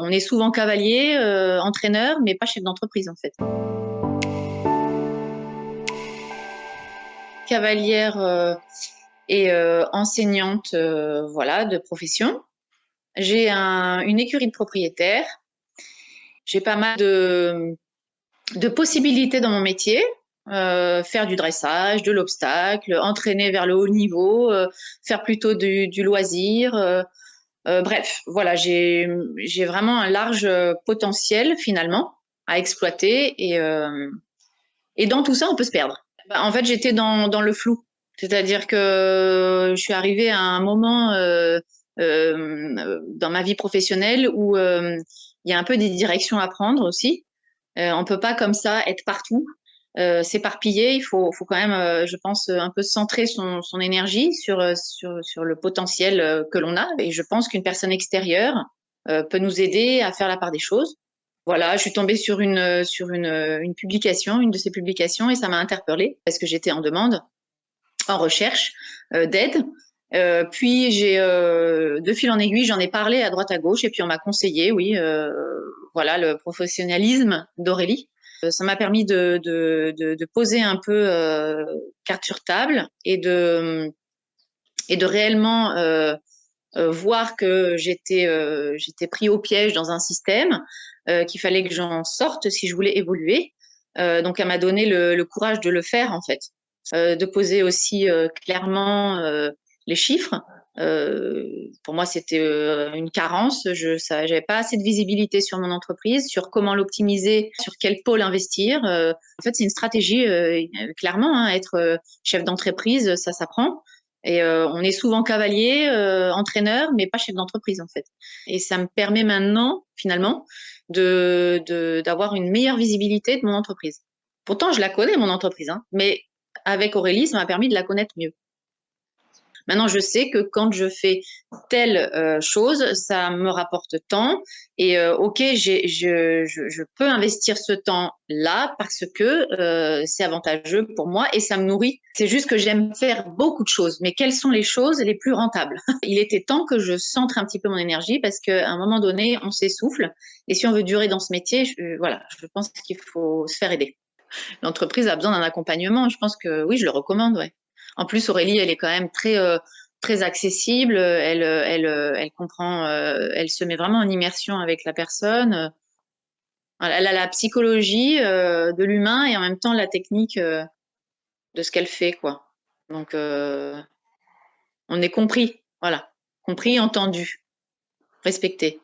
On est souvent cavalier, entraîneur, mais pas chef d'entreprise en fait. Cavalière et enseignante, voilà, de profession. J'ai une écurie de propriétaires. J'ai pas mal de possibilités dans mon métier. Faire du dressage, de l'obstacle, entraîner vers le haut niveau, faire plutôt du loisir. Bref, voilà, j'ai vraiment un large potentiel finalement à exploiter et dans tout ça, on peut se perdre. Bah, en fait, j'étais dans le flou. C'est-à-dire que je suis arrivée à un moment dans ma vie professionnelle où il y a un peu des directions à prendre aussi. On peut pas comme ça être partout, s'éparpiller. Il faut quand même, je pense, un peu centrer son énergie sur le potentiel que l'on a. Et je pense qu'une personne extérieure peut nous aider à faire la part des choses. Voilà, je suis tombée sur une publication, une de ces publications, et ça m'a interpellée parce que j'étais en demande, en recherche d'aide. Puis de fil en aiguille, j'en ai parlé à droite à gauche, et puis on m'a conseillé, oui, voilà, le professionnalisme d'Aurélie. Ça m'a permis de poser un peu carte sur table et de réellement voir que j'étais pris au piège dans un système, qu'il fallait que j'en sorte si je voulais évoluer. Donc, elle m'a donné le courage de le faire, en fait, de poser aussi clairement les chiffres. Pour moi, c'était une carence. Je n'avais pas assez de visibilité sur mon entreprise, sur comment l'optimiser, sur quel pôle investir. En fait, c'est une stratégie, clairement, hein, être chef d'entreprise, ça s'apprend. Et on est souvent cavalier, entraîneur, mais pas chef d'entreprise en fait. Et ça me permet maintenant, finalement, d'avoir une meilleure visibilité de mon entreprise. Pourtant, je la connais, mon entreprise, hein, mais avec Aurélie, ça m'a permis de la connaître mieux. Maintenant, je sais que quand je fais telle chose, ça me rapporte tant. Et ok, je peux investir ce temps-là parce que c'est avantageux pour moi et ça me nourrit. C'est juste que j'aime faire beaucoup de choses. Mais quelles sont les choses les plus rentables? Il était temps que je centre un petit peu mon énergie parce qu'à un moment donné, on s'essouffle. Et si on veut durer dans ce métier, voilà, je pense qu'il faut se faire aider. L'entreprise a besoin d'un accompagnement. Je pense que oui, je le recommande. Ouais. En plus, Aurélie, elle est quand même très accessible. Elle comprend, elle se met vraiment en immersion avec la personne. Elle a la psychologie de l'humain et en même temps la technique de ce qu'elle fait, quoi. Donc, on est compris, voilà, compris, entendu, respecté.